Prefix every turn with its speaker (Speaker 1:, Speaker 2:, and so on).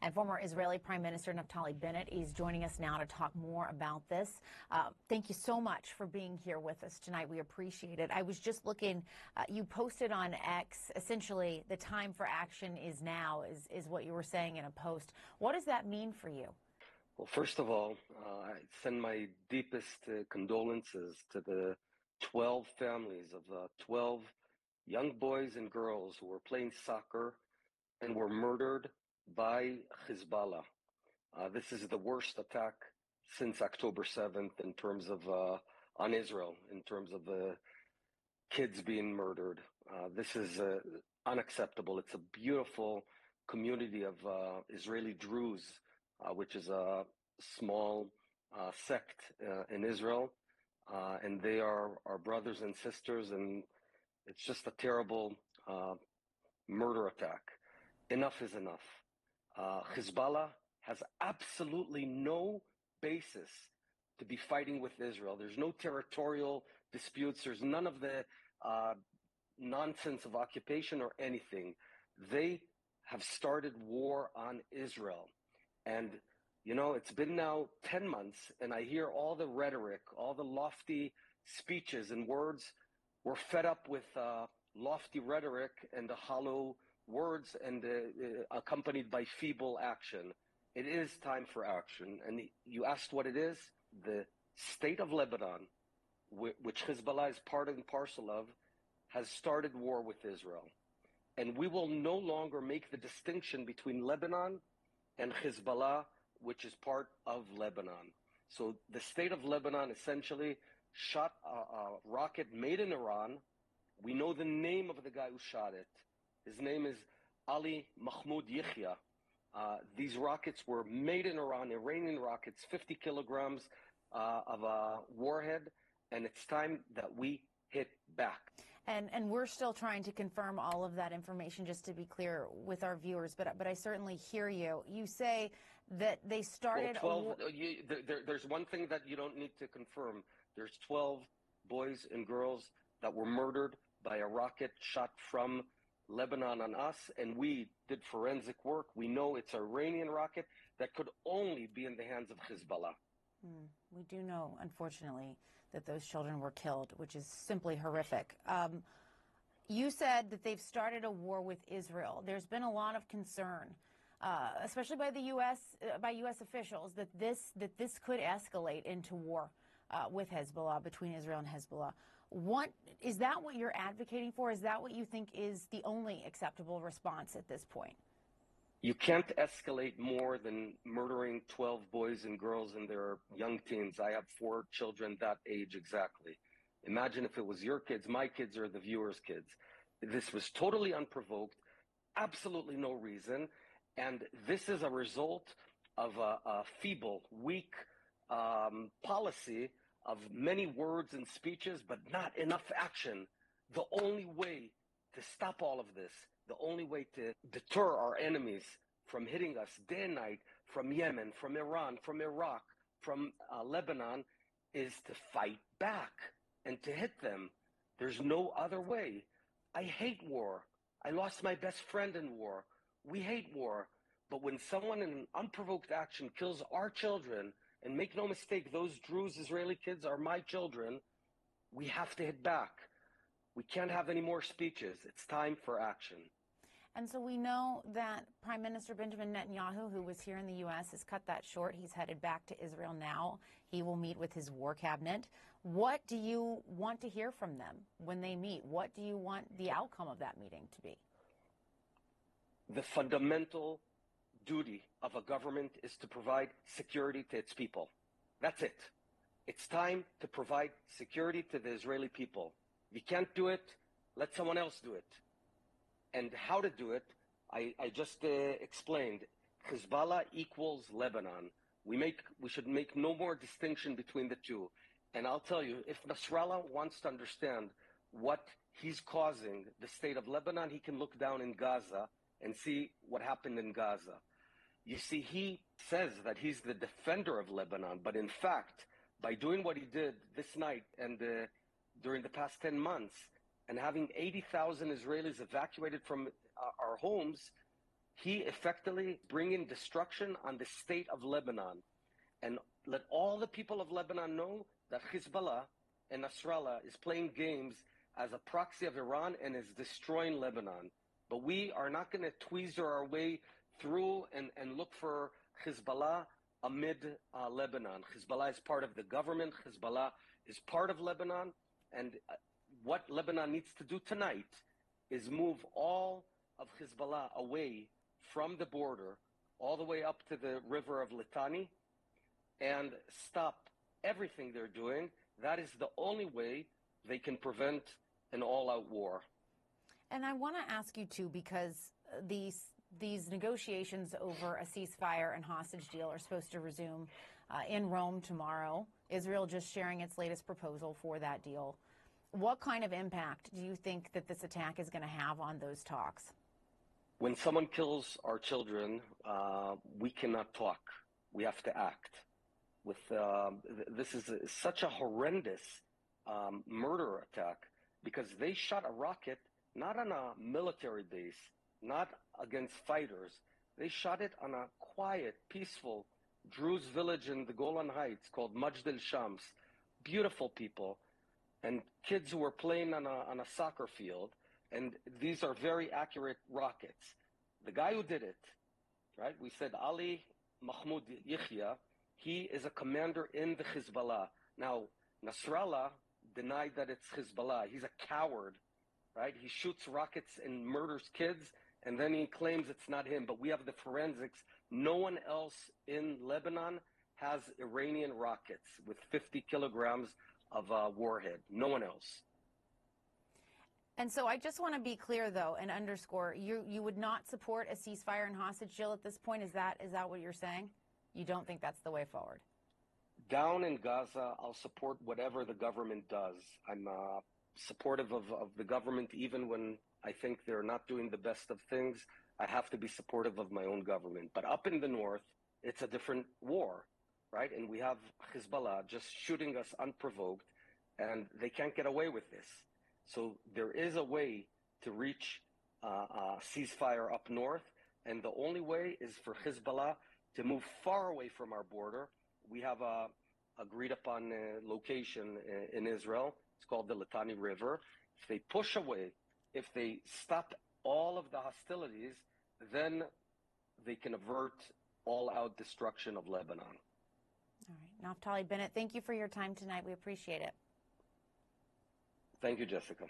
Speaker 1: And former Israeli Prime Minister Naftali Bennett is joining us now to talk more about this. Thank you so much for being here with us tonight. We appreciate it. I was just looking, you posted on X, essentially, the time for action is now, is what you were saying in a post. What does that mean for you?
Speaker 2: Well, first of all, I send my deepest condolences to the 12 families of 12 young boys and girls who were playing soccer and were murdered by Hezbollah. This is the worst attack since October 7th in terms of on Israel, in terms of the kids being murdered. This is unacceptable. It's a beautiful community of Israeli Druze, which is a small sect in Israel, and they are our brothers and sisters, and it's just a terrible murder attack. Enough is enough. Hezbollah has absolutely no basis to be fighting with Israel. There's no territorial disputes. There's none of the nonsense of occupation or anything. They have started war on Israel. And, you know, it's been now 10 months, and I hear all the rhetoric, all the lofty speeches and words. We're fed up with lofty rhetoric and the hollow words and accompanied by feeble action. It is time for action. And you asked what it is? The state of Lebanon, which Hezbollah is part and parcel of, has started war with Israel. And we will no longer make the distinction between Lebanon and Hezbollah, which is part of Lebanon. So the state of Lebanon essentially shot a rocket made in Iran. We know the name of the guy who shot it. His name is Ali Mahmoud Yihya. These rockets were made in Iran, Iranian rockets, 50 kilograms of a warhead, and it's time that we hit back.
Speaker 1: And we're still trying to confirm all of that information, just to be clear with our viewers, but I certainly hear you. You say that they started...
Speaker 2: Well, 12, there's one thing that you don't need to confirm. There's 12 boys and girls that were murdered by a rocket shot from Lebanon on us, and we did forensic work. We know it's an Iranian rocket that could only be in the hands of Hezbollah.
Speaker 1: We do know, unfortunately, that those children were killed, which is simply horrific. You said that they've started a war with Israel. There's been a lot of concern, especially by the U.S. by U.S. officials, that this could escalate into war with Hezbollah, between Israel and Hezbollah. Is that what you're advocating for? Is that what you think is the only acceptable response at this point?
Speaker 2: You can't escalate more than murdering 12 boys and girls in their young teens. I have 4 children that age exactly. Imagine if it was your kids, my kids, or the viewers' kids. This was totally unprovoked, absolutely no reason, and this is a result of a feeble, weak policy of many words and speeches, but not enough action. The only way to stop all of this, the only way to deter our enemies from hitting us day and night, from Yemen, from Iran, from Iraq, from Lebanon, is to fight back and to hit them. There's no other way. I hate war. I lost my best friend in war. We hate war. But when someone in unprovoked action kills our children, and make no mistake, those Druze Israeli kids are my children, we have to hit back. We can't have any more speeches. It's time for action.
Speaker 1: And so we know that Prime Minister Benjamin Netanyahu, who was here in the U.S., has cut that short. He's headed back to Israel now. He will meet with his war cabinet. What do you want to hear from them when they meet? What do you want the outcome of that meeting to be?
Speaker 2: The fundamental duty of a government is to provide security to its people. That's it. It's time to provide security to the Israeli people. If you can't do it, let someone else do it. And how to do it, I just explained. Hezbollah equals Lebanon. We should make no more distinction between the two. And I'll tell you, if Nasrallah wants to understand what he's causing the state of Lebanon, he can look down in Gaza and see what happened in Gaza. You see, he says that he's the defender of Lebanon, but in fact, by doing what he did this night and during the past 10 months, and having 80,000 Israelis evacuated from our homes, he effectively bringing destruction on the state of Lebanon. And let all the people of Lebanon know that Hezbollah and Nasrallah is playing games as a proxy of Iran and is destroying Lebanon. But we are not going to tweezer our way through and look for Hezbollah amid Lebanon. Hezbollah is part of the government. Hezbollah is part of Lebanon. And what Lebanon needs to do tonight is move all of Hezbollah away from the border, all the way up to the river of Litani, and stop everything they're doing. That is the only way they can prevent an all-out war.
Speaker 1: And I want to ask you, too, because these negotiations over a ceasefire and hostage deal are supposed to resume in Rome tomorrow. Israel just sharing its latest proposal for that deal. What kind of impact do you think that this attack is going to have on those talks?
Speaker 2: When someone kills our children, we cannot talk. We have to act. This is such a horrendous murder attack, because they shot a rocket not on a military base, not against fighters. They shot it on a quiet, peaceful Druze village in the Golan Heights called Majd al-Shams. Beautiful people and kids who were playing on a soccer field. And these are very accurate rockets. The guy who did it, right? We said Ali Mahmoud Yihya. He is a commander in the Hezbollah. Now, Nasrallah denied that it's Hezbollah. He's a coward, right? He shoots rockets and murders kids, and then he claims it's not him. But we have the forensics. No one else in Lebanon has Iranian rockets with 50 kilograms of warhead. No one else.
Speaker 1: And so I just want to be clear, though, and underscore, you would not support a ceasefire and hostage deal at this point? Is that what you're saying? You don't think that's the way forward?
Speaker 2: Down in Gaza, I'll support whatever the government does. I'm supportive of the government even when I think they're not doing the best of things. I have to be supportive of my own government. But up in the north, it's a different war, right? And we have Hezbollah just shooting us unprovoked, and they can't get away with this. So there is a way to reach a ceasefire up north, and the only way is for Hezbollah to move far away from our border. We have a agreed upon location in Israel. It's called the Litani River. If they push away, if they stop all of the hostilities, then they can avert all-out destruction of Lebanon.
Speaker 1: All right. Naftali Bennett, thank you for your time tonight. We appreciate it.
Speaker 2: Thank you, Jessica.